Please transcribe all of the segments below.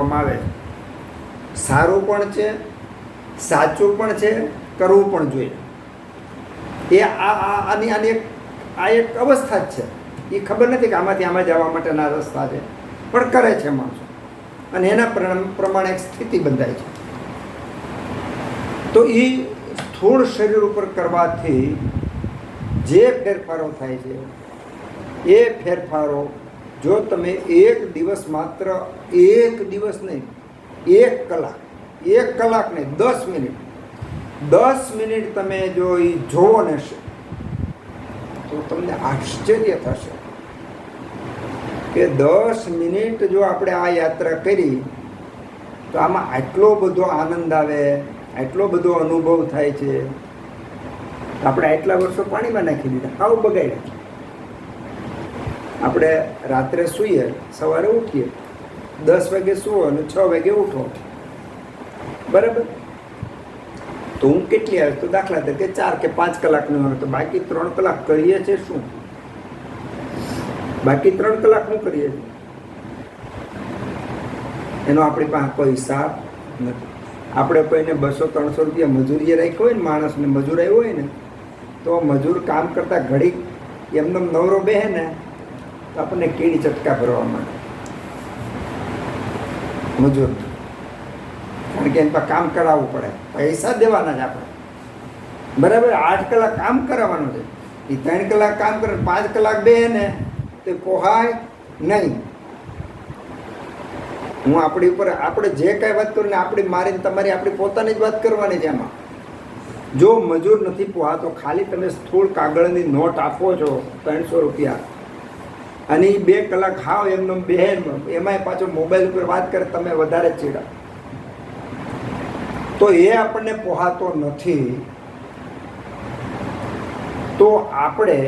આવે સારું પણ છે, સાચું પણ છે, કરવું પણ જોઈએ. એ આની એક અવસ્થા જ છે. એ ખબર નથી કે આમાંથી આમાં જવા માટેના રસ્તા છે, પણ કરે છે માણસો, અને એના પ્રમાણે એક સ્થિતિ બંધાય છે. તો એ સ્થૂળ શરીર ઉપર કરવાથી જે ફેરફારો થાય છે, એ ફેરફારો જો તમે એક દિવસ, માત્ર એક દિવસ નહીં, 1 કલાક, 1 કલાક નહીં, 10 મિનિટ તમે જો એ જોવો ને તો તમને આશ્ચર્ય થશે કે 10 મિનિટ જો આપણે આ યાત્રા કરી તો આમાં આટલો બધો આનંદ આવે, આટલો બધો અનુભવ થાય છે. આપણે આટલા વર્ષો પાણીમાં નાખી દીધા, આવું બગાડ્યા. આપણે રાત્રે સૂઈએ, સવારે ઉઠીએ, 10 વાગે સૂવો અને 6 વાગે ઉઠો, બરાબર? તો હું કેટલી આવે? તો દાખલા તરીકે 4 કે 5 કલાકનું આવે, તો બાકી 3 કલાક કરીએ છીએ શું? બાકી 3 કલાક શું કરીએ છીએ? એનો આપણી પાસે કોઈ હિસાબ નથી. આપણે કોઈને 200-300 રૂપિયા મજૂરીએ રાખ્યો હોય ને, માણસને મજૂર આવ્યો હોય ને, તો મજૂર કામ કરતા ઘડીક એમને નવરો બેહે ને તો આપણને કીડી ચટકા ભરવા માંડે મજૂર, કારણ કે એની પાસે કામ કરાવવું પડે, પૈસા દેવાના જ આપણે, બરાબર? 8 કલાક કામ કરાવવાનું છે. એ 3 કલાક કામ કરે, 5 કલાક બેહે ને તે પોહાય નહીં. હું આપણી ઉપર, આપણે જે કાંઈ વાત કરું ને, આપણી મારી તમારી આપણી પોતાની જ વાત કરવાની છે. એમાં જો મજૂર નથી પોહાતો, ખાલી તમે સ્થૂળ કાગળની નોટ આપો છો 300 રૂપિયા, અને એ 2 કલાક હાવ એમનો બેન, એમાંય પાછો મોબાઈલ ઉપર વાત કરે, તમે વધારે ચીડા, તો એ આપણને પોહાતો નથી. તો આપણે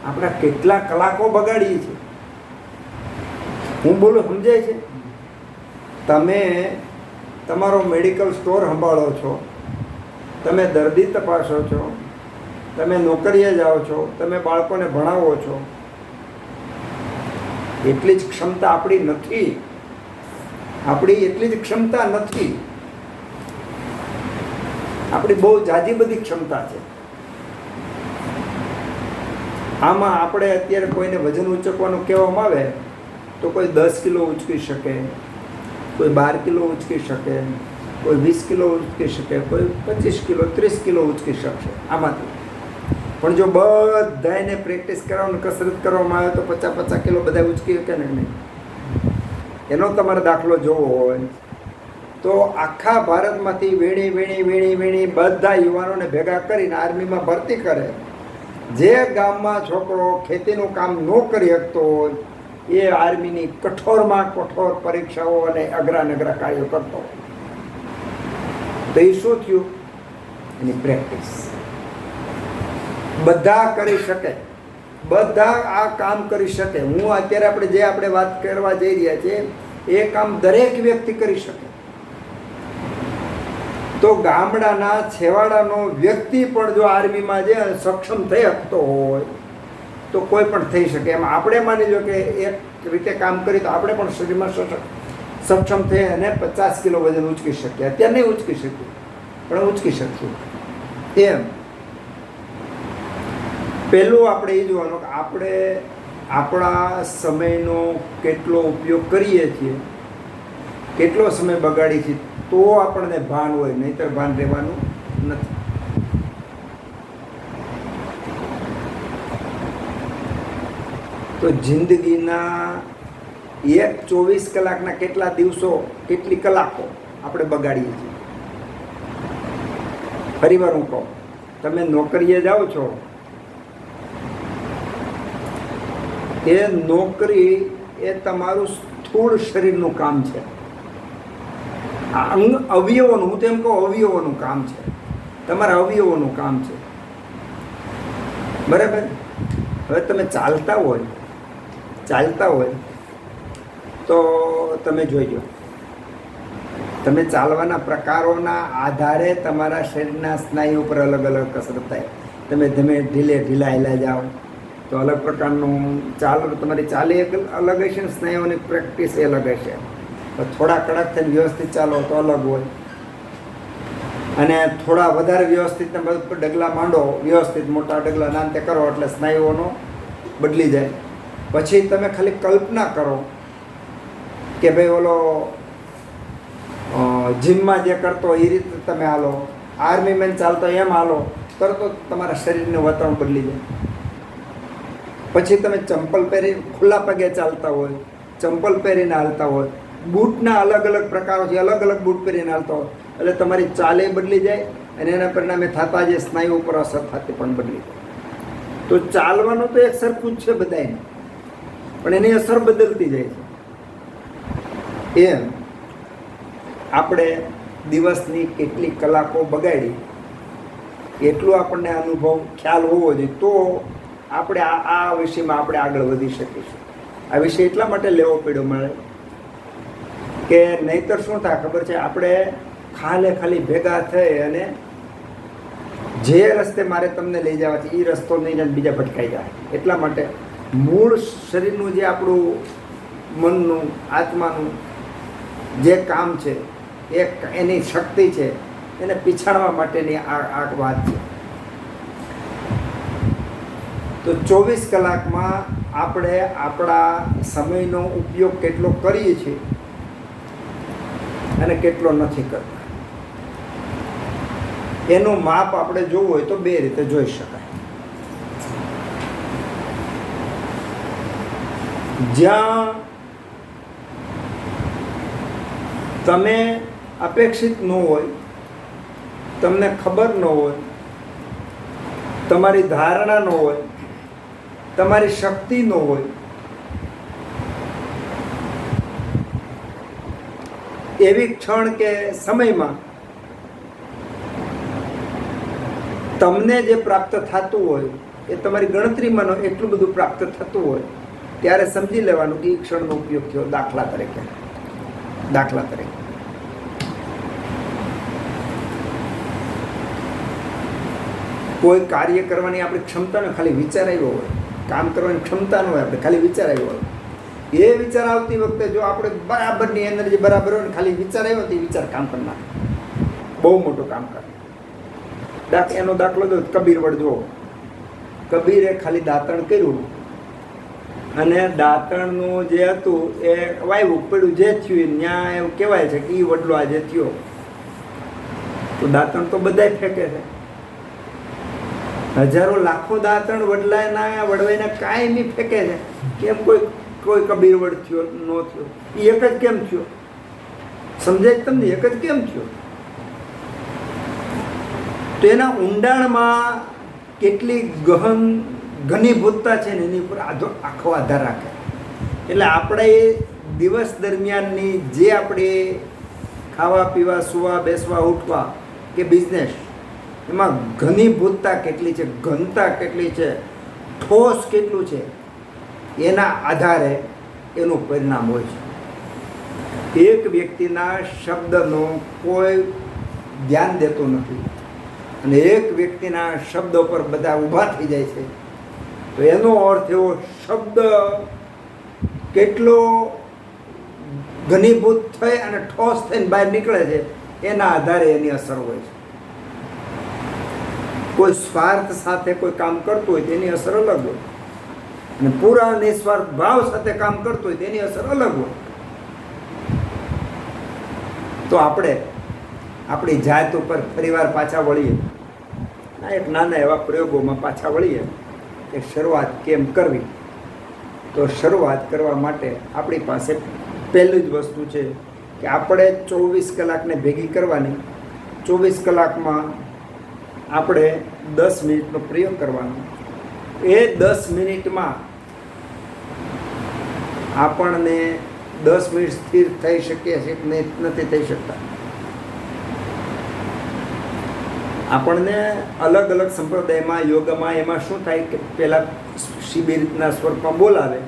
આપણા કેટલા કલાકો બગાડીએ છીએ. હું બોલું સમજાય છે? તમે તમારો મેડિકલ સ્ટોર સંભાળો છો, તમે દર્દી તપાસો છો, તમે નોકરીએ જાઓ છો, તમે બાળકોને ભણાવો છો, એટલી જ ક્ષમતા આપણી નથી. આપણી એટલી જ ક્ષમતા નથી. આપણી બહુ જાજી બધી ક્ષમતા છે. આમાં આપણે અત્યારે કોઈને વજન ઉંચકવાનું કહેવામાં આવે તો કોઈ 10 કિલો ઉંચકી શકે, કોઈ 12 કિલો ઉંચકી શકે, કોઈ 20 કિલો ઉંચકી શકે, કોઈ 25 કિલો, 30 કિલો ઉંચકી શકશે આમાંથી. પણ જો બધાને પ્રેક્ટિસ કરાવવાનું, કસરત કરવામાં આવે તો 50-50 કિલો બધા ઉંચકી શકે ને નહીં. એનો તમારે દાખલો જોવો હોય તો આખા ભારતમાંથી વીણી બધા યુવાનોને ભેગા કરીને આર્મીમાં ભરતી કરે. જે ગામમાં છોકરો ખેતીનું કામ ન કરી શકતો હોય એ આર્મીની કઠોરમાં કઠોર પરીક્ષાઓ અને અઘરા કાર્યો કરતો હોય. તો એ શું થયું? એની પ્રેક્ટિસ. બધા કરી શકે, બધા આ કામ કરી શકે. હું અત્યારે આપણે વાત કરવા જઈ રહ્યા છીએ એ કામ દરેક વ્યક્તિ કરી શકે. તો ગામડાના છેવાડાનો વ્યક્તિ પણ જો આર્મીમાં જે સક્ષમ થઈ શકતો હોય તો કોઈ પણ થઈ શકે. એમ આપણે માની લો કે એક રીતે કામ કરી તો આપણે પણ શરીરમાં સક્ષમ થઈ અને 50 કિલો વજન ઉંચકી શકીએ. અત્યારે નહીં ઉંચકી શકીએ, પણ ઉંચકી શકીએ. એમ પહેલું આપણે એ જોવાનું કે આપણે આપણા સમયનો કેટલો ઉપયોગ કરીએ છીએ, કેટલો સમય બગાડીએ છીએ, તો આપણને ભાન હોય, નહીંતર ભાન રહેવાનું નથી. તો જિંદગીના 24 કલાકના કેટલા દિવસો, કેટલી કલાકો આપણે બગાડીએ છીએ. ફરીવાર હું કહું, તમે નોકરીએ જાઓ છો, એ નોકરી એ તમારું સ્થૂળ શરીરનું કામ છે. અવયવોનું, હું તો એમ કહું અવયવોનું કામ છે, તમારા અવયવોનું કામ છે, બરાબર? હવે તમે ચાલતા હોય તો તમે જોઈજો, તમે ચાલવાના પ્રકારોના આધારે તમારા શરીરના સ્નાયુ ઉપર અલગ અલગ કસરત થાય. તમે ઢીલા હિલા જાઓ તો અલગ પ્રકારનું તમારી ચાલે અલગ હશે ને, સ્નાયુઓની પ્રેક્ટિસ એ અલગ હશે. થોડા કડક થઈને વ્યવસ્થિત ચાલો તો અલગ હોય, અને થોડા વધારે વ્યવસ્થિત ડગલા માંડો, વ્યવસ્થિત મોટા ડગલા નાંતે કરો એટલે સ્નાયુઓનો બદલી જાય. પછી તમે ખાલી કલ્પના કરો કે ભાઈ ઓલો જીમમાં જે કરતો એ રીતે તમે હાલો, આર્મી મેન ચાલતો એમ હાલો, તરત તમારા શરીરનું વાતાવરણ બદલી જાય. પછી તમે ચંપલ પહેરી ખુલ્લા પગે ચાલતા હોય, ચંપલ પહેરીને હાલતા હોય, બૂટના અલગ અલગ પ્રકારો છે, અલગ અલગ બૂટ પહેરીને હાલતા હોય, એટલે તમારી ચાલે બદલી જાય અને એના પરિણામે થતા જે સ્નાયુ ઉપર અસર થતી પણ બદલી જાય. તો ચાલવાનું તો એક સરખું જ છે બધાને, પણ એની અસર બદલતી જાય છે. એમ આપણે દિવસની કેટલી કલાકો બગાડી એટલું આપણને અનુભવ ખ્યાલ હોવો જોઈએ, તો આપણે આ વિષયમાં આપણે આગળ વધી શકીશું. આ વિષય એટલા માટે લેવો પડ્યો મળે કે નહીંતર શું થાય ખબર છે, આપણે ખાલી ભેગા થઈ અને જે રસ્તે મારે તમને લઈ જવા છે એ રસ્તો નહીં જાય, બીજા ભટકાઈ જાય. એટલા માટે મૂળ શરીરનું જે આપણું મનનું આત્માનું જે કામ છે, એની શક્તિ છે, એને પીછાડવા માટેની આ વાત છે. તો 24 કલાકમાં આપણે આપણા સમયનો ઉપયોગ કેટલો કરીએ છીએ અને કેટલો નથી કરતા, એનું માપ આપણે જોવું હોય તો બે રીતે જોઈ શકાય. જ્યાં તમે અપેક્ષિત ન હોય, તમને ખબર ન હોય, તમારી ધારણા ન હોય, તમારી શક્તિ ન હોય, એવી ક્ષણ કે સમયમાં તમને જે પ્રાપ્ત થતું હોય એ તમારી ગણતરીમાં એટલું બધું પ્રાપ્ત થતું હોય, ત્યારે સમજી લેવાનું કે એ ક્ષણનો ઉપયોગ થયો. દાખલા તરીકે કોઈ કાર્ય કરવાની આપણી ક્ષમતાને ખાલી વિચાર આવ્યો હોય, કામ કરવાની ક્ષમતા ન હોય, આપણે ખાલી વિચાર આવ્યો હોય, એ વિચાર આવતી વખતે જો આપણે બરાબરની એનર્જી બરાબર હોય ને ખાલી વિચાર આવ્યો તો એ વિચાર કામ કરી નાખે, બહુ મોટું કામ કરે. એનો દાખલો દો, કબીર વડ જુઓ. કબીરે ખાલી દાંતણ કર્યું અને દાંતણનું જે હતું એ વાવ્યું, પડ્યું, જે થયું ત્યાં એવું કહેવાય છે કે એ વડલો આજે થયો. તો દાંતણ તો બધાય ફેંકે છે, હજારો લાખો દાંતણ વડવાઈને કાયમી ફેંકે છે. કેમ કોઈ કબીર વડ થયો ન થયો? એ એક જ કેમ થયો? સમજાય તમને? એક જ કેમ થયો? તો એના ઊંડાણમાં કેટલી ઘનીભૂતતા છે ને એની ઉપર આખો આધાર રાખે. એટલે આપણે દિવસ દરમિયાનની જે આપણે ખાવા પીવા, સુવા બેસવા ઉઠવા કે બિઝનેસ, એમાં ઘનીભૂતતા કેટલી છે, ઘનતા કેટલી છે, ઠોસ કેટલું છે, એના આધારે એનું પરિણામ હોય છે. એક વ્યક્તિના શબ્દનો કોઈ ધ્યાન દેતું નથી અને એક વ્યક્તિના શબ્દ પર બધા ઊભા થઈ જાય છે, તો એનો અર્થ એવો શબ્દ કેટલો ઘનીભૂત થઈ અને ઠોસ થઈને બહાર નીકળે છે એના આધારે એની અસર હોય છે. કોઈ સ્વાર્થ સાથે કોઈ કામ કરતું હોય તેની અસર અલગ હોય, અને પૂરા નિસ્વાર્થ ભાવ સાથે કામ કરતું હોય તેની અસર અલગ હોય. તો આપણે આપણી જાત ઉપર ફરીવાર પાછા વળીએ, એક નાના એવા પ્રયોગોમાં પાછા વળીએ કે શરૂઆત કેમ કરવી. તો શરૂઆત કરવા માટે આપણી પાસે પહેલી જ વસ્તુ છે કે આપણે 24 કલાકને ભેગી કરવાની. 24 કલાકમાં આપણે 10 મિનિટનો પ્રયોગ કરવાનો. એ 10 મિનિટમાં આપણને 10 મિનિટ સ્થિર થઈ શકીએ છીએ કે નથી થઈ શકતા. આપણને અલગ અલગ સંપ્રદાયમાં, યોગમાં એમાં શું થાય કે પહેલાં શિબિરના સ્વરૂપમાં બોલાવે,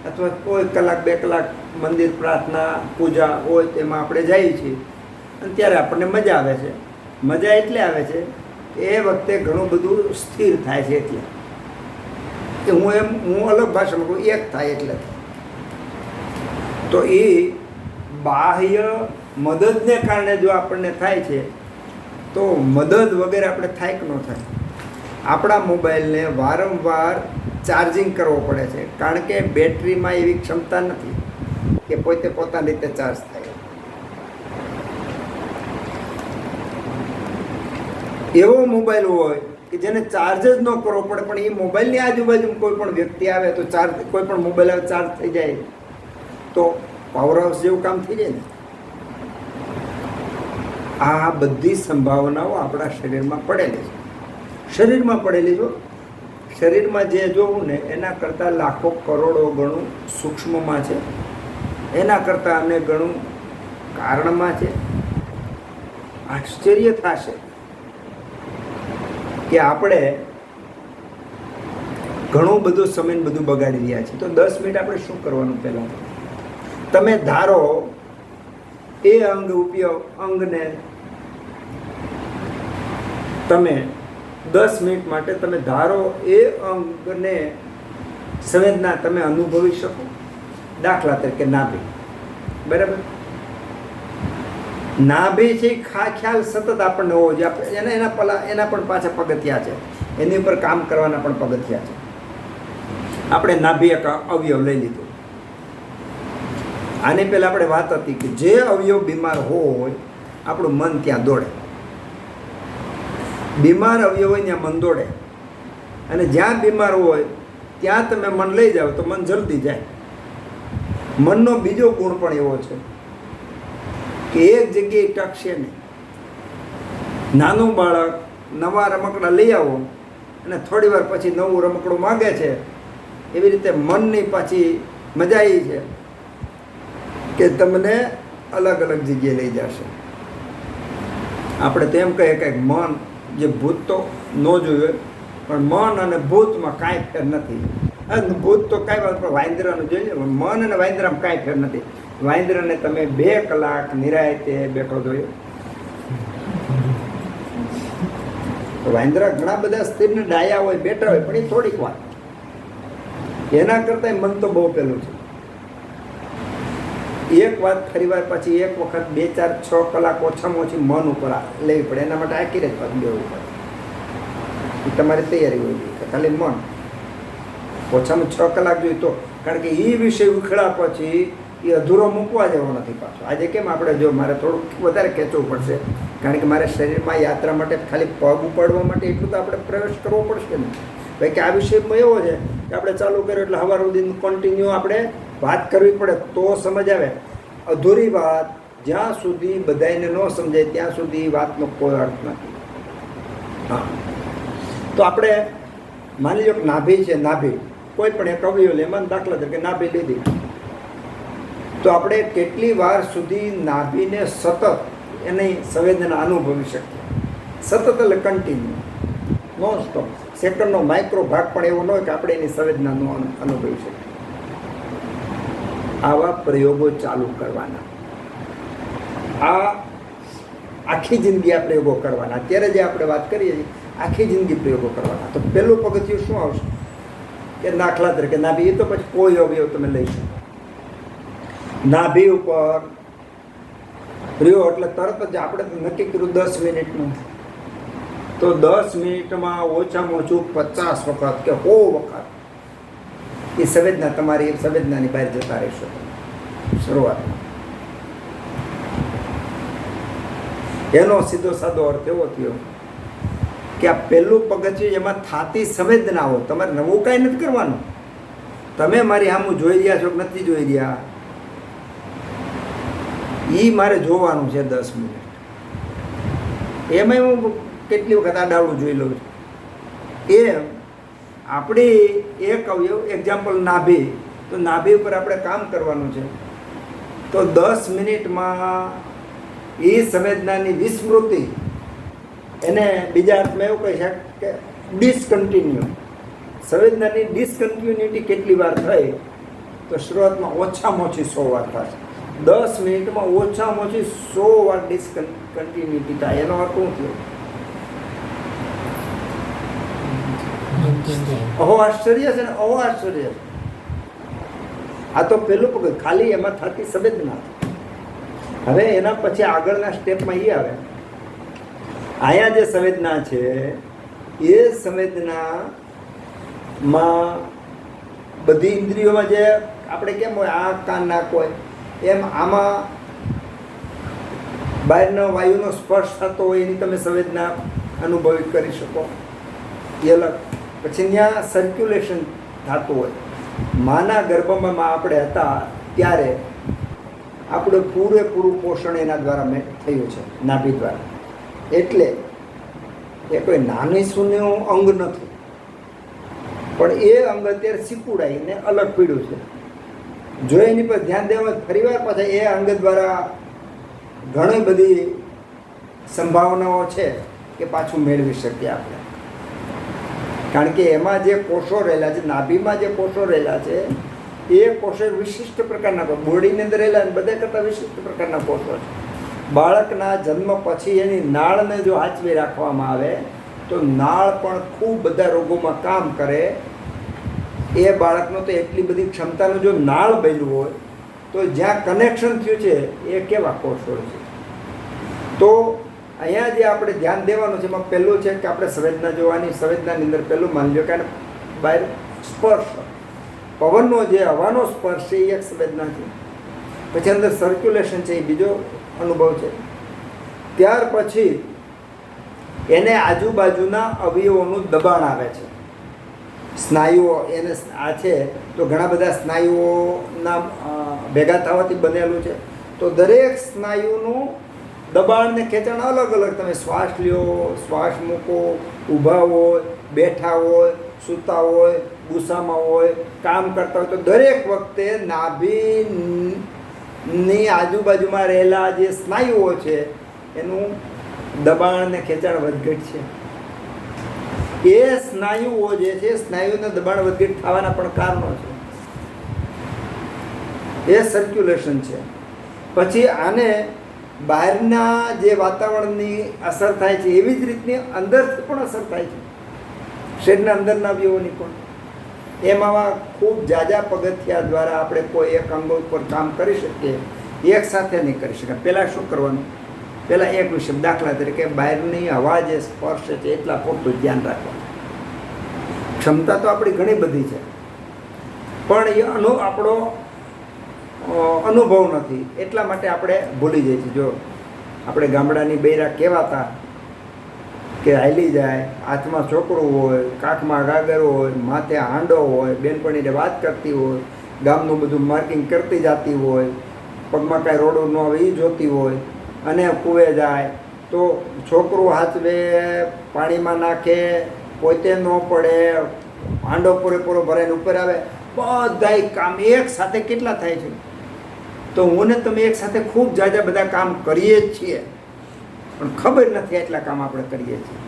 અથવા કોઈ કલાક 2 કલાક મંદિર પ્રાર્થના પૂજા હોય તેમાં આપણે જઈએ છીએ અને ત્યારે આપણને મજા આવે છે. મજા એટલે આવે છે એ વખતે ઘણું બધું સ્થિર થાય છે, એટલે કે હું અલગ ભાષામાં કહું, એક થાય એટલે. તો એ બાહ્ય મદદને કારણે જો આપણને થાય છે તો મદદ વગેરે આપણે થાય કે ન થાય? આપણા મોબાઈલને વારંવાર ચાર્જિંગ કરવો પડે છે, કારણ કે બેટરીમાં એવી ક્ષમતા નથી કે પોતે પોતાની રીતે ચાર્જ થાય. એવો મોબાઈલ હોય કે જેને ચાર્જ જ ન કરવો પડે, પણ એ મોબાઈલની આજુબાજુ કોઈ પણ વ્યક્તિ આવે તો ચાર્જ, કોઈ પણ મોબાઈલ આવે ચાર્જ થઈ જાય તો પાવર હાઉસ જેવું કામ થઈ જાય ને. આ બધી સંભાવનાઓ આપણા શરીરમાં પડેલી છે. શરીરમાં પડેલી જો શરીરમાં જે જોવું ને એના કરતાં લાખો કરોડો ગણું સૂક્ષ્મમાં છે, એના કરતાં અનેક ગણું કારણમાં છે. આશ્ચર્ય થશે કે આપણે ઘણો બધો સમય બધું બગાડી રહ્યા છીએ. તો 10 મિનિટ આપણે શું કરવાનું? પહેલાં તમે ધારો એ અંગને તમે 10 મિનિટ માટે તમે ધારો એ અંગને સંવેદના તમે અનુભવી શકો. દાખલા તરીકે નાભી, બરાબર? નાભી છે ખ્યાલ સતત આપણને હોવો જોઈએ. એના પણ પાછા પગથિયા છે, એની ઉપર કામ કરવાના પણ પગથિયા છે. આપણે નાભી એક અવયવ લઈ લીધું. આની પહેલાં આપણે વાત હતી કે જે અવયવ બીમાર હોય આપણું મન ત્યાં દોડે. બીમાર અવયવ હોય ત્યાં મન દોડે, અને જ્યાં બીમાર હોય ત્યાં તમે મન લઈ જાઓ તો મન જલ્દી જાય. મનનો બીજો ગુણ પણ એવો છે કે એક જગ્યાએ ટકશે નહીં. નાનું બાળક નવા રમકડા લઈ આવો અને થોડી વાર પછી નવું રમકડું માગે છે, એવી રીતે મનની પાછી મજા આવી છે કે તમને અલગ અલગ જગ્યાએ લઈ જશે. આપણે તો એમ કહીએ કે મન જે ભૂત તો ન જોયું, પણ મન અને ભૂતમાં કાંઈ ફેર નથી. ભૂત તો કાંઈ વાત, પણ વાંદરાનું જોઈએ, મન અને વાંદરામાં કાંઈ ફેર નથી. વાંદરાને તમે 2 કલાક નિરાયતે બેઠો જોયો. વાંદરા ઘણા બધા સ્થિરને ડાયા હોય, બેઠા હોય, પણ એ થોડીક વાત. એના કરતાં મન તો બહુ પેલું છે. એક વાત ફરી વાર પછી એક વખત 2, 4, 6 કલાક ઓછામાં ઓછી મન ઉપર લેવી પડે. એના માટે આખી રાત બેવું પડે. એ તમારી તૈયારી હોય છે. ખાલી મન ઓછામાં 6 કલાક જોઈએ તો, કારણ કે એ વિષય ઉખેડા પછી એ અધૂરો મૂકવા જેવો નથી પાછો. આજે કેમ આપણે જો મારે થોડુંક વધારે ખેંચવું પડશે, કારણ કે મારે શરીરમાં યાત્રા માટે ખાલી પગ ઉપાડવા માટે એટલું તો આપણે પ્રવેશ કરવો પડશે ને. ભાઈ કે આ વિષયમાં એવો છે કે આપણે ચાલુ કર્યો એટલે સવાર સુધી કન્ટિન્યુ આપણે વાત કરવી પડે તો સમજ આવે. અધૂરી વાત જ્યાં સુધી બધાને ન સમજાય ત્યાં સુધી વાતનો કોઈ અર્થ નથી. હા, તો આપણે માની લો કે નાભી છે, નાભી કોઈ પણ એક અવયવ લે, એમાં દાખલા તરીકે નાભી લીધી, તો આપણે કેટલી વાર સુધી નાભીને સતત એની સંવેદના અનુભવી શકીએ? સતત એટલે કન્ટિન્યુ, નોન સ્ટોપ. સેકન્ડનો માઇક્રો ભાગ પણ એવો ન હોય કે આપણે એની સંવેદના ન અનુભવી શકીએ. આવા પ્રયોગો ચાલુ કરવાના. આ આખી જિંદગી આ પ્રયોગો કરવાના. અત્યારે જે આપણે વાત કરીએ છીએ આખી જિંદગી પ્રયોગો કરવાના. તો પહેલું પગથિયું શું આવશે કે દાખલા તરીકે નાભી, તો પછી કોઈ અવયવ તમે લઈ શકો. નાભી ઉપર રહ્યો એટલે તરત જ આપણે નક્કી કર્યું 10 મિનિટનું, તો 10 મિનિટમાં ઓછામાં ઓછું 50 વખત કે 100 વખત એ સંવેદના, તમારી સંવેદનાની બહાર જતા રહેશો. શરૂઆતમાં એનો સીધો સાદો અર્થ એવો થયો કે આ પહેલું પગથિયું એમાં થાતી સંવેદનાઓ. તમારે નવું કાંઈ નથી કરવાનું. તમે મારી સામું જોઈ રહ્યા છો કે નથી જોઈ રહ્યા, એ મારે જોવાનું છે 10 મિનિટ. એમાં હું કેટલી વખત આ ડાળું જોઈ લઉં છું. એ આપણી એક અવયવ, એક્ઝામ્પલ નાભી, તો નાભી ઉપર આપણે કામ કરવાનું છે. તો 10 મિનિટમાં એ સંવેદનાની વિસ્મૃતિ, એને બીજા અર્થમાં એવું કહી શકાય કે ડિસકન્ટિન્યુ. સંવેદનાની ડિસકન્ટિન્યુટી કેટલી વાર થઈ? તો શરૂઆતમાં ઓછામાં ઓછી 100 વાર થશે. 10 મિનિટમાં ઓછામાં ઓછી 100 વાર ડિસકન્ટિન્યુટી થાય. એનો અર્થ શું થયો? અહો આશ્ચર્ય છે ને, અહો આશ્ચર્ય. આ તો પેલું પગથિયું, ખાલી એમાં થતી સંવેદના. હવે એના પછી આગળના સ્ટેપમાં એ આવે, અહીંયા જે સંવેદના છે એ સંવેદનામાં બધી ઇન્દ્રિયોમાં જે આપણે કેમ હોય આંખ કાન નાક હોય એમ આમાં બહારનો વાયુનો સ્પર્શ થતો હોય એની તમે સંવેદના અનુભવિત કરી શકો એ અલગ. પછી ત્યાં સર્ક્યુલેશન થતું હોય. માના ગર્ભમાં આપણે હતા ત્યારે આપણું પૂરેપૂરું પોષણ એના દ્વારા મેં થયું છે, નાભી દ્વારા. એટલે એ કોઈ નાની સૂનું અંગ નથી, પણ એ અંગ અત્યારે સિકુડાઈને અલગ પીડ્યું છે. જો એની પર ધ્યાન દેવા ફરીવાર પાછા એ અંગ દ્વારા ઘણી બધી સંભાવનાઓ છે કે પાછું મેળવી શકીએ આપણે. કારણ કે એમાં જે કોષો રહેલા છે, નાભીમાં જે કોષો રહેલા છે એ કોષો વિશિષ્ટ પ્રકારના, બોડીની અંદર રહેલા બધા કરતાં વિશિષ્ટ પ્રકારના કોષો છે. બાળકના જન્મ પછી એની નાળને જો હાચવી રાખવામાં આવે તો નાળ પણ ખૂબ બધા રોગોમાં કામ કરે. એ બાળકનો તો એટલી બધી ક્ષમતાનું જો નાળ બન્યું હોય તો જ્યાં કનેક્શન થયું છે એ કેવા કોષો છે. તો અહીંયા જે આપણે ધ્યાન દેવાનું છે એમાં પહેલું છે કે આપણે સંવેદના જોવાની. સંવેદનાની અંદર પહેલું માની લો કે બહાર સ્પર્શ, પવનનો જે હવાનો સ્પર્શ છે એ એક સંવેદના છે. પછી અંદર સર્ક્યુલેશન છે એ બીજો અનુભવ છે. ત્યાર પછી એને આજુબાજુના અવયવોનું દબાણ આવે છે. સ્નાયુઓ એને આ છે તો ઘણા બધા સ્નાયુઓના ભેગા થવાથી બનેલું છે. તો દરેક સ્નાયુનું દબાણ ને ખેંચાણ અલગ અલગ. તમે શ્વાસ લ્યો, શ્વાસ મૂકો, ઊભા હોય, બેઠા હોય, સૂતા હોય, ગુસ્સામાં હોય, કામ કરતા હોય, તો દરેક વખતે નાભીની આજુબાજુમાં રહેલા જે સ્નાયુઓ છે એનું દબાણ ને ખેંચાણ વધઘટ છે. એ સ્નાયુઓ જે છે સ્નાયુના દબાણ વધઘટ થવાના પણ કારણો છે. એ સર્ક્યુલેશન છે. પછી આને બહારના જે વાતાવરણની અસર થાય છે એવી જ રીતની અંદરથી પણ અસર થાય છે, શરીરના અંદરના અવયવોની પણ. એમાં ખૂબ જાજા પગથિયા દ્વારા આપણે કોઈ એક અંગ ઉપર કામ કરી શકીએ, એક સાથે નહીં કરી શકાય. પહેલાં શું કરવાનું? પહેલાં એક વિષય, દાખલા તરીકે બહારની હવા જે સ્પર્શ છે એટલા પૂરતું ધ્યાન રાખવાનું. ક્ષમતા તો આપણી ઘણી બધી છે, પણ એ આપણો અનુભવ નથી, એટલા માટે આપણે ભૂલી જઈએ છીએ. જો આપણે ગામડાની બૈરા કહેવાતા કે હાલી જાય, હાથમાં છોકરું હોય, કાખમાં ગાગર હોય, માથે હાંડો હોય, બેનપણીને વાત કરતી હોય, ગામનું બધું માર્કિંગ કરતી જતી હોય, પગમાં કાંઈ રોડું ન આવે એ જોતી હોય, અને કૂવે જાય તો છોકરું હાથવે, પાણીમાં નાખે, પોતે ન પડે, હાંડો પૂરેપૂરો ભરાઈને ઉપર આવે, બધાય કામ એક સાથે કેટલા થાય છે. તો હું ને તમે એક સાથે ખૂબ જાજા બધા કામ કરીએ જ છીએ, પણ ખબર નથી એટલા કામ આપણે કરીએ છીએ.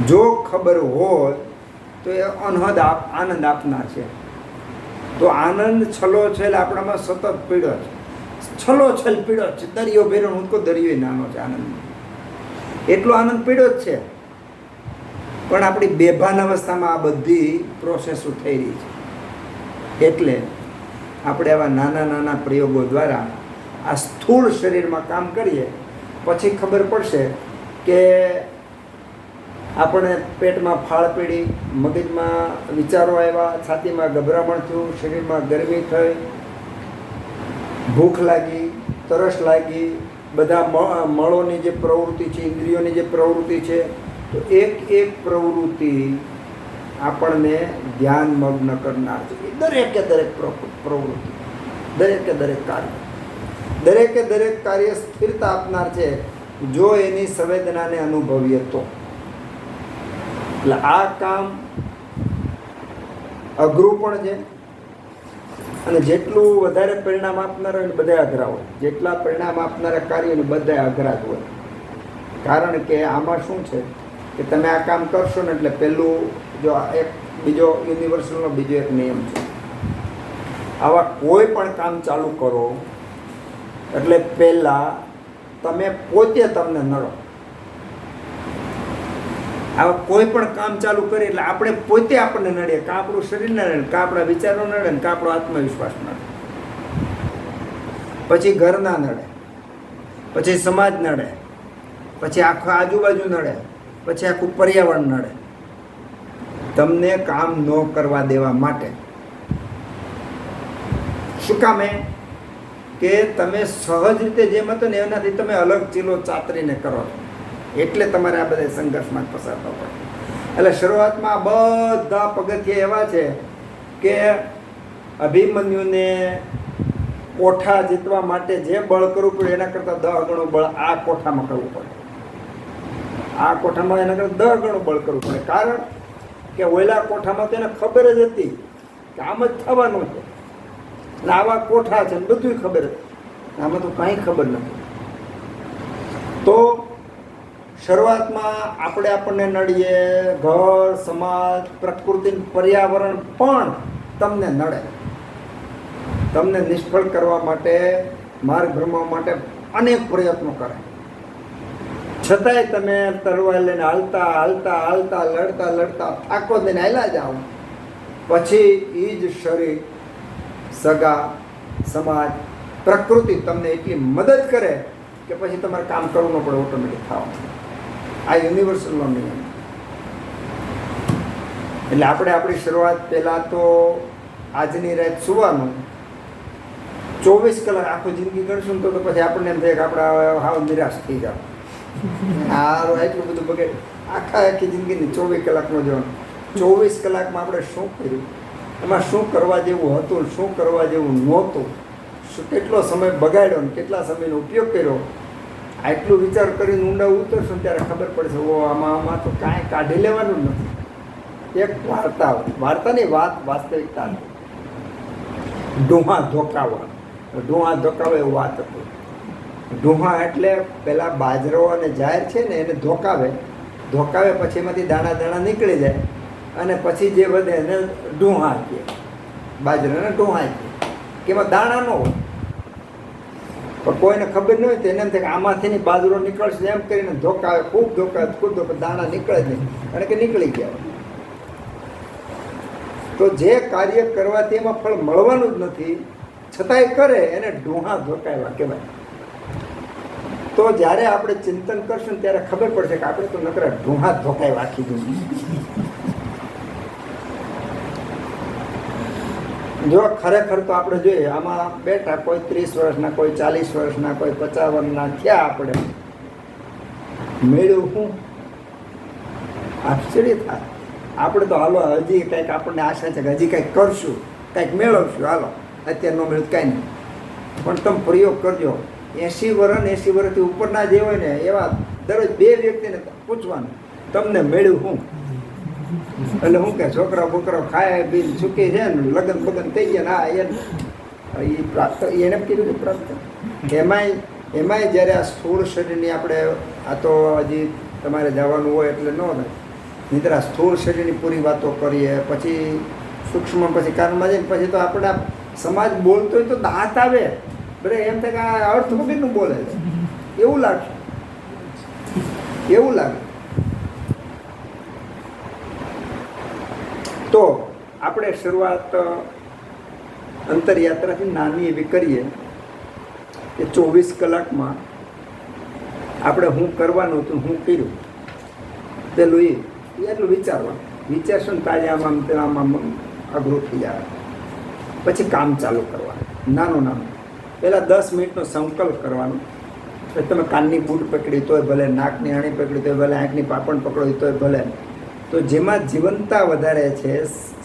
જો ખબર હોય તો એ અનહદ આનંદ આપનાર છે. તો આનંદ છલો છેલ આપણામાં સતત પીડ્યો છે, છલો છલ પીડ્યો છે. દરિયો ભેરો હું તો દરિયો નાનો છે આનંદ, એટલો આનંદ પીડ્યો જ છે. પણ આપણી બેભાન અવસ્થામાં આ બધી પ્રોસેસો થઈ રહી છે. એટલે આપણે આવા નાના નાના પ્રયોગો દ્વારા આ સ્થૂળ શરીરમાં કામ કરીએ, પછી ખબર પડશે કે આપણે પેટમાં ફાળ પડી, મગજમાં વિચારો આવ્યા, છાતીમાં ગભરામણ થયું, શરીરમાં ગરમી થઈ, ભૂખ લાગી, તરસ લાગી, બધા મળોની જે પ્રવૃત્તિ છે, ઇન્દ્રિયોની જે પ્રવૃત્તિ છે, તો એક એક પ્રવૃત્તિ આપણને ધ્યાનમગ્ન કરનાર છે. દરેકે દરેક પ્રવૃત્તિ, દરેકે દરેક કાર્ય સ્થિરતા આપનાર છે જો એની સંવેદનાને અનુભવીએ તો. એટલે આ કામ અઘરું પણ છે, અને જેટલું વધારે પરિણામ આપનાર હોય ને બધા અઘરા હોય. જેટલા પરિણામ આપનારા કાર્યો ને બધા અઘરા જ હોય. કારણ કે આમાં શું છે કે તમે આ કામ કરશો ને એટલે પહેલું જો એક બીજો યુનિવર્સલનો બીજો એક નિયમ છે, આવા કોઈ પણ કામ ચાલુ કરો એટલે પહેલાં તમે પોતે તમને નડો. આવા કોઈ પણ કામ ચાલુ કરીએ એટલે આપણે પોતે આપણને નડીએ, કાં આપણું શરીર ન નડે, કાં આપણા વિચારો નડે, ને કાં આપણો આત્મવિશ્વાસ નડે. પછી ઘરના નડે, પછી સમાજ નડે, પછી આખું આજુબાજુ નડે, પછી આખું પર્યાવરણ નડે. તમને કામ ન કરવા દેવા માટે. શું કામે? કે તમે સહજ રીતે જેમ હતો ને એનાથી તમે અલગ ચીલો ચાતરીને કરો છો, એટલે તમારે આ બધા સંઘર્ષમાં પસાર થવું પડે. એટલે શરૂઆતમાં બધા પગથિયા એવા છે કે અભિમન્યુને કોઠા જીતવા માટે જે બળ કરવું પડે એના કરતાં 10 ગણું બળ આ કોઠામાં કરવું પડે. આ કોઠામાં એના કરતાં 10 ગણું બળ કરવું પડે. કારણ કે ઓલા કોઠામાં તો એને ખબર જ હતી કે આમ જ થવાનું છે, અને આવા કોઠા છે ને બધું ખબર હતી. આમાં તો કાંઈ ખબર નથી. તો શરૂઆતમાં આપણને નડીએ, ઘર, સમાજ, પ્રકૃતિ, પર્યાવરણ પણ તમને નડે. તમને નિષ્ફળ કરવા માટે, માર્ગ ભ્રમવા માટે અનેક પ્રયત્નો કરે. છતાંય તમે તરવાર લઈને હાલતા હાલતા હાલતા લડતા લડતા થાકો દઈને હાલ્યા જાઓ. પછી એ જ શરીર, સગા, સમાજ, પ્રકૃતિ તમને એટલી મદદ કરે કે પછી તમારે કામ કરવું ન પડે, ઓટોમેટિક થાવ. આ યુનિવર્સલનો નિયમ. એટલે આપણે આપણી શરૂઆત પહેલાં તો આજની રાત સુવાનું 24 કલાક આખું જિંદગી ગણશું તો પછી આપણને એમ થાય કે આપણે હાવ નિરાશ થઈ જાવ. આ એટલું બધું બગડે. આખી જિંદગીની 24 કલાકનો જોવાનું. 24 કલાકમાં આપણે શું કર્યું, એમાં શું કરવા જેવું હતું, શું કરવા જેવું નહોતું, કેટલો સમય બગાડ્યો ને કેટલા સમયનો ઉપયોગ કર્યો, આટલું વિચાર કરીને ઊંડા ઉતરશું ત્યારે ખબર પડશે ઓ આમાં તો કાંઈ કાઢી લેવાનું જ નથી. એક વાર્તાની વાત વાસ્તવિકતા હતી. ડોહા ધોકાવા એવું વાત હતું. ડોહા એટલે પેલા બાજરો અને જાહેર છે ને એને ધોકાવે પછી એમાંથી દાણા નીકળી જાય અને પછી જે વધે એને ડોહા કહે. બાજરાને ડોહા કહે કે એમાં દાણા ન હોય. પણ કોઈને ખબર ન હોય તો એને એમ થાય કે આમાંથી બાજરો નીકળશે એમ કરીને ધોકાવે, ખૂબ ધોકાવે, દાણા નીકળે જ નહીં અને કે નીકળી ગયા. તો જે કાર્ય કરવાથી એમાં ફળ મળવાનું જ નથી છતાંય કરે એને ડોહા ધોકાવ્યા કહેવાય. તો જ્યારે આપણે ચિંતન કરશું ત્યારે ખબર પડશે કે આપણે તો નકરા ડોહા ધોકાવ્યા આખી દુનિયા. જો ખરેખર તો આપણે જોઈએ આમાં બેઠા કોઈ 30 વર્ષના, કોઈ 40 વર્ષના, કોઈ 50 વર્ષના થયા, આપણે મેળવ્યું શું? આશ્ચર્ય થાય. આપણે તો હાલો હજી કંઈક આપણને આશા છે કે હજી કંઈક કરશું, કંઈક મેળવશું, હાલો અત્યારે ન મેળવ્યું કાંઈ નહીં. પણ તમે પ્રયોગ કરજો. 80 વર્ષથી ઉપરના જે હોય ને એવા દરરોજ 2 વ્યક્તિને પૂછવાનું તમને મેળવ્યું શું? એટલે શું કે છોકરા બોકરા ખાય બિલ ચૂકી છે ને લગ્ન બગન થઈ ગયા ને એ પ્રાપ્ત એને કીધું કે પ્રાપ્ત. એમાંય જ્યારે આ સ્થૂળ શરીરની આપણે આ તો હજી તમારે જવાનું હોય એટલે ન થાય. નહીંતર આ સ્થૂળ શરીરની પૂરી વાતો કરીએ પછી સૂક્ષ્મ પછી કારણમાં જઈને પછી તો આપણે સમાજ બોલતો હોય તો દાંત આવે. બરે એમ થાય કે આ અર્થ વગરનું બોલે છે એવું લાગે. તો આપણે શરૂઆત અંતરયાત્રાથી નાની એવી કરીએ કે 24 કલાકમાં આપણે શું કરવાનું હતું, શું કર્યું. પેલું એટલું વિચારવાનું. વિચારશું ને તાજે આમ અઘરું થઈ જાય. પછી કામ ચાલુ કરવાનું નાનું. પહેલાં 10 મિનિટનો સંકલ્પ કરવાનો. પછી તમે કાનની બૂટ પકડી તોય ભલે, નાકની અણી પકડી તોય ભલે, આંખની પાપણ પકડી તોય ભલે. તો જેમાં જીવનતા વધારે છે,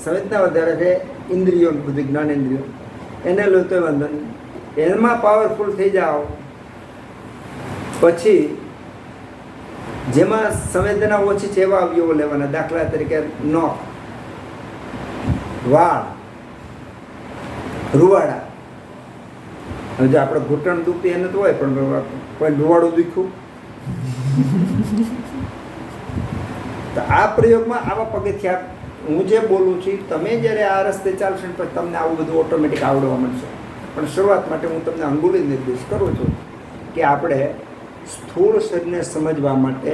સંવેદના વધારે છે, ઇન્દ્રિયો બધી જ્ઞાનેન્દ્રિયો એને લો તોય વાંધો નહીં. એમાં પાવરફુલ થઈ જાઓ. પછી જેમાં સંવેદના ઓછી છે એવા અવયવો લેવાના. દાખલા તરીકે નખ, વાળ, રૂવાડા. જો આપણે ઘૂંટણ દુખતી એને તો હોય પણ કોઈ રૂવાડું દુખ્યું તો આ પ્રયોગમાં આવા પગથિયા હું જે બોલું છું તમે જ્યારે આ રસ્તે ચાલશો ને પછી તમને આવું બધું ઓટોમેટિક આવડવા મળશે. પણ શરૂઆત માટે હું તમને અંગુલી નિર્દેશ કરું છું કે આપણે સ્થૂળ શરીરને સમજવા માટે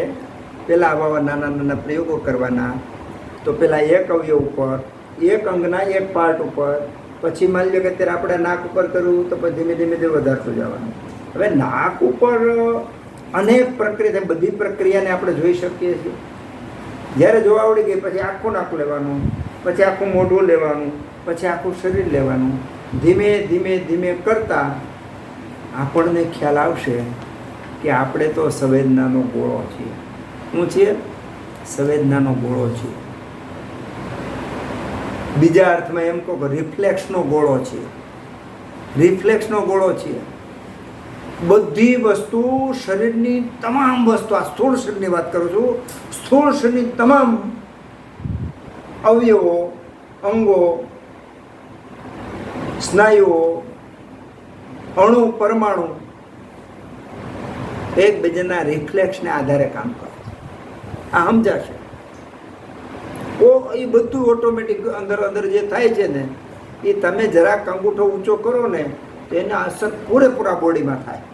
પહેલાં આવા નાના પ્રયોગો કરવાના. તો પહેલાં એક અવયવ ઉપર, એક અંગના એક પાર્ટ ઉપર, પછી માની લો કે અત્યારે આપણે નાક ઉપર કરવું તો પછી ધીમે ધીમે વધારતું જવાનું. હવે નાક ઉપર અનેક પ્રક્રિયા, બધી પ્રક્રિયાને આપણે જોઈ શકીએ છીએ. જ્યારે જોવા આવડી ગઈ પછી આખું નાક લેવાનું, પછી આખું મોઢું લેવાનું, પછી આખું શરીર લેવાનું. ધીમે ધીમે ધીમે કરતાં આપણને ખ્યાલ આવશે કે આપણે તો સંવેદનાનો ગોળો છીએ. શું છીએ? સંવેદનાનો ગોળો છીએ. બીજા અર્થમાં એમ કહો કે રિફ્લેક્સનો ગોળો છીએ. રિફ્લેક્સનો ગોળો છીએ. બધી વસ્તુ, શરીરની તમામ વસ્તુ, આ સ્થૂળ શરીરની વાત કરું છું, સ્થૂળ શરીરની તમામ અવયવો, અંગો, સ્નાયુઓ, અણુ, પરમાણુ એકબીજાના રિફ્લેક્સને આધારે કામ કરે. આ સમજાશે? એ બધું ઓટોમેટિક અંદર અંદર જે થાય છે ને, એ તમે જરાક અંગૂઠો ઊંચો કરો ને તો એના અસર પૂરેપૂરા બોડીમાં થાય.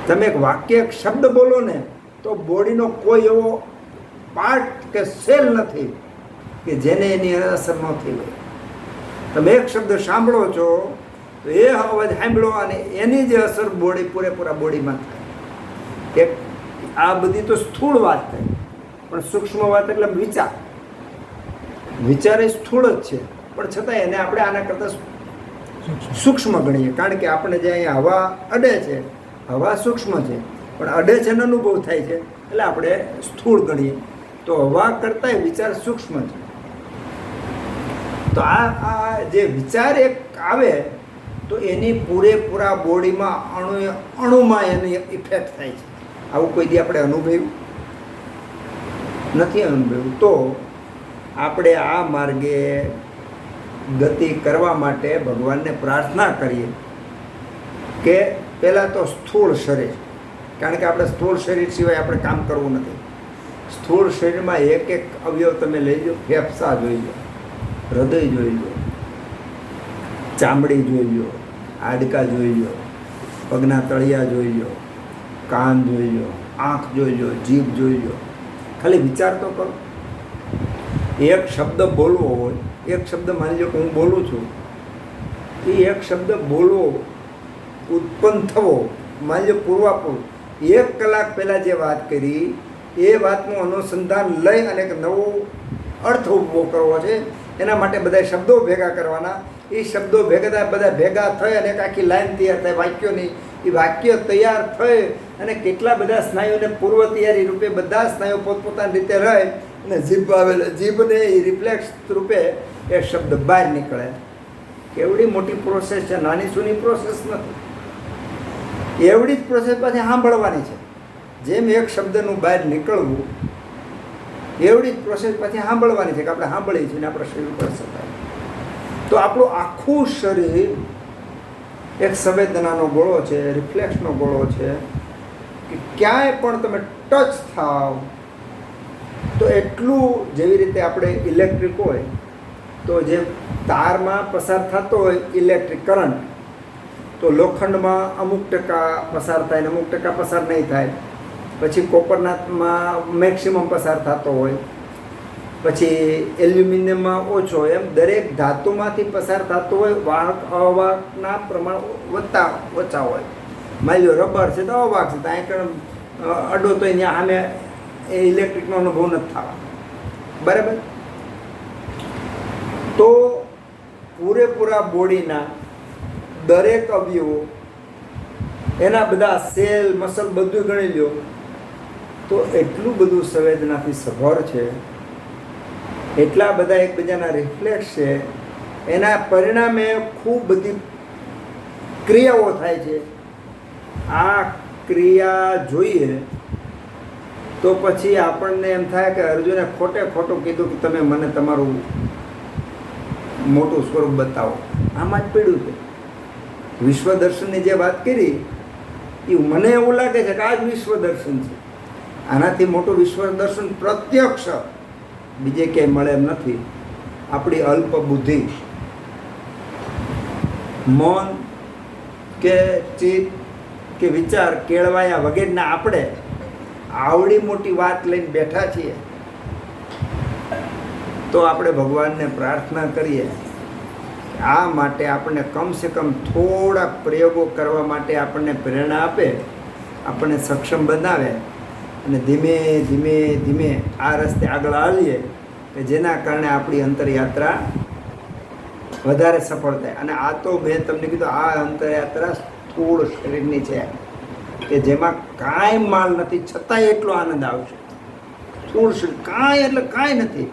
તમે એક વાક્ય, એક શબ્દ બોલો ને તો બોડીનો કોઈ એવો પાર્ટ કે સેલ નથી કે જેને એની અસર ન થઈ હોય. તમે એક શબ્દ સાંભળો છો તો એ અવાજ સાંભળો અને એની જે અસર બોડી, પૂરેપૂરા બોડીમાં થાય. કે આ બધી તો સ્થૂળ વાત થઈ, પણ સૂક્ષ્મ વાત એટલે વિચાર. વિચાર એ સ્થૂળ જ છે, પણ છતાં એને આપણે આના કરતાં સૂક્ષ્મ ગણીએ. કારણ કે આપણે જે અહીંયા હવા અડે છે, હવા સૂક્ષ્મ છે, પણ અડે છે એનો અનુભવ થાય છે એટલે આપણે સ્થૂળ ગણીએ. તો હવા કરતાં વિચાર સૂક્ષ્મ છે. તો આ જે વિચાર એક આવે તો એની પૂરેપૂરા બોડીમાં, અણુમાં એની ઇફેક્ટ થાય છે. આવું કોઈ દી આપણે અનુભવ્યું નથી? અનુભવ્યું તો આપણે આ માર્ગે ગતિ કરવા માટે ભગવાનને પ્રાર્થના કરીએ કે પહેલાં તો સ્થૂળ શરીર, કારણ કે આપણે સ્થૂળ શરીર સિવાય આપણે કામ કરવું નથી. સ્થૂળ શરીરમાં એક એક અવયવ તમે લઈ લો. ફેફસા જોઈ લો, હૃદય જોઈ લો, ચામડી જોઈ લો, હાડકા જોઈ લો, પગના તળિયા જોઈ લો, કાન જોઈ લો, આંખ જોઈ લો, જીભ જોઈ લો. ખાલી વિચાર તો કરો. એક શબ્દ બોલવો હોય, એક શબ્દ માની લો કે હું બોલું છું, એ એક શબ્દ બોલવો, ઉત્પન્ન થવો, માની લો પૂર્વાપૂર 1 કલાક પહેલાં જે વાત કરી એ વાતનું અનુસંધાન લઈ અને એક નવો અર્થ ઊભો કરવો છે. એના માટે બધા શબ્દો ભેગા કરવાના. એ શબ્દો બધા ભેગા થઈ અને એક આખી લાઈન તૈયાર થાય વાક્યોની. એ વાક્ય તૈયાર થઈ અને કેટલા બધા સ્નાયુને પૂર્વ તૈયારી રૂપે બધા સ્નાયુ પોતપોતાની રીતે રહે અને જીભ આવેલે, જીભને એ રિફ્લેક્સ રૂપે એ શબ્દ બહાર નીકળે. કેવડી મોટી પ્રોસેસ છે, નાની સૂની પ્રોસેસ નથી. એવડી જ પ્રોસેસ પાછી સાંભળવાની છે. જેમ એક શબ્દનું બહાર નીકળવું એવડી જ પ્રોસેસ પાછી સાંભળવાની છે કે આપણે સાંભળીએ છીએ ને આપણા શરીર પર અસર થાય. તો આપણું આખું શરીર એક સંવેદનાનો ગોળો છે, રિફ્લેક્સનો ગોળો છે કે ક્યાંય પણ તમે ટચ થાવ તો એટલું, જેવી રીતે આપણે ઇલેક્ટ્રિક હોય તો જે તારમાં પસાર થતો હોય ઇલેક્ટ્રિક કરંટ, તો લોખંડમાં અમુક ટકા પસાર થાય ને અમુક ટકા પસાર નહીં થાય. પછી કોપરનાથમાં મેક્સિમમ પસાર થતો હોય, પછી એલ્યુમિનિયમમાં ઓછો. એમ દરેક ધાતુમાંથી પસાર થતો હોય. વાહક અવાહકના પ્રમાણ ઓછા હોય. માની લો રબર છે તો અવાહક છે, તો અહીં અડો તો અહીંયા સામે એ ઇલેક્ટ્રિકનો અનુભવ નથી થવા. બરાબર? તો પૂરેપૂરા બોડીના દરેક અવયવો, એના બધા સેલ, મસલ બધું ગણી લો તો એટલું બધું સંવેદનાથી સભર છે, એટલા બધા એકબીજાના રિફ્લેક્સ છે. એના પરિણામે ખૂબ બધી ક્રિયાઓ થાય છે. આ ક્રિયા જોઈએ તો પછી આપણને એમ થાય કે અર્જુને ખોટે ખોટું કીધું કે તમે મને તમારું મોટું સ્વરૂપ બતાવો. આમાં જ પીડ્યું છે. વિશ્વ દર્શનની જે વાત કરી એ મને એવું લાગે છે કે આ જ વિશ્વ દર્શન છે. આનાથી મોટું વિશ્વ દર્શન પ્રત્યક્ષ બીજે ક્યાંય મળે એમ નથી. આપણી અલ્પ બુદ્ધિ, મન કે ચિત્ત કે વિચાર કેળવાયા વગેરેના આપણે આવડી મોટી વાત લઈને બેઠા છીએ. તો આપણે ભગવાનને પ્રાર્થના કરીએ આ માટે આપણને કમસે કમ થોડાક પ્રયોગો કરવા માટે આપણને પ્રેરણા આપે, આપણને સક્ષમ બનાવે અને ધીમે ધીમે ધીમે આ રસ્તે આગળ આવીએ કે જેના કારણે આપણી અંતરયાત્રા વધારે સફળ થાય. અને આ તો મેં તમને કીધું, આ અંતરયાત્રા સ્થૂળ શરીરની છે કે જેમાં કાંઈ માલ નથી છતાંય એટલો આનંદ આવશે. સ્થૂળ શરીર કાંઈ એટલે કાંઈ નથી.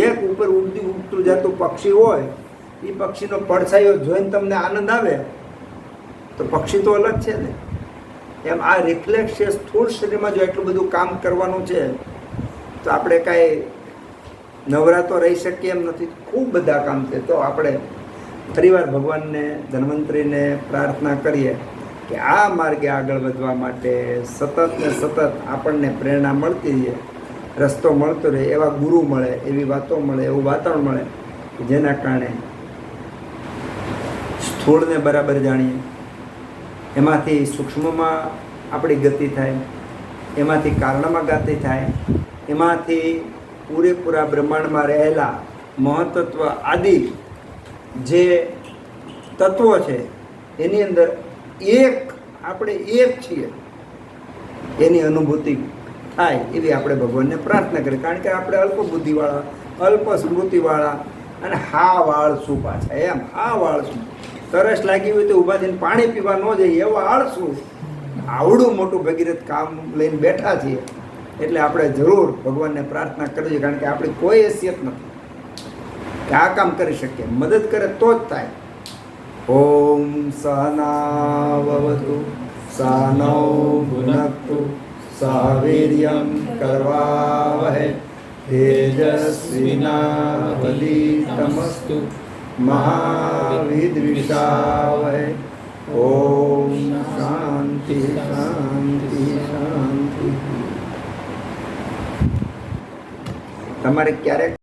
એક ઉપર ઉડતું જતું પક્ષી હોય, એ પક્ષીનો પડછાયો જોઈને તમને આનંદ આવે તો પક્ષી તો અલગ છે ને. એમ આ રિફ્લેક્સ છે સ્થૂળ શરીરમાં. જો એટલું બધું કામ કરવાનું છે તો આપણે કાંઈ નવરા તો રહી શકીએ એમ નથી. ખૂબ બધા કામ છે. તો આપણે ફરીવાર ભગવાનને, ધન્વંતરીને પ્રાર્થના કરીએ કે આ માર્ગે આગળ વધવા માટે સતત ને સતત આપણને પ્રેરણા મળતી રહે, રસ્તો મળતો રહે, એવા ગુરુ મળે, એવી વાતો મળે, એવું વાતાવરણ મળે કે જેના કારણે સ્થૂળને બરાબર જાણીએ, એમાંથી સૂક્ષ્મમાં આપણી ગતિ થાય, એમાંથી કારણમાં ગતિ થાય, એમાંથી પૂરેપૂરા બ્રહ્માંડમાં રહેલા મહત્ત્વ આદિ જે તત્વો છે એની અંદર આપણે એક છીએ એની અનુભૂતિ થાય એવી આપણે ભગવાનને પ્રાર્થના કરીએ. કારણ કે આપણે અલ્પ બુદ્ધિવાળા, અલ્પ સ્મૃતિવાળા અને હા વાળશું પાછા. એમ હા વાળશું. તરસ લાગી હોય તો ઊભા થઈને પાણી પીવા ન જઈએ એવા આળશું. આવડું મોટું ભગીરથ કામ લઈને બેઠા છીએ એટલે આપણે જરૂર ભગવાનને પ્રાર્થના કરવી જોઈએ. કારણ કે આપણી કોઈ હેસિયત નથી કે આ કામ કરી શકીએ. મદદ કરે તો જ થાય. ઓમ સહનાવવતુ સહનૌ ભુનક્તુ સહ વીર્યં કરવાવહૈ તેજસ્વિનાવધીતમસ્તુ મહાવિદ્વિષાવહૈ. ઓમ શાંતિ શાંતિ શાંતિ. તમારે ક્યારેક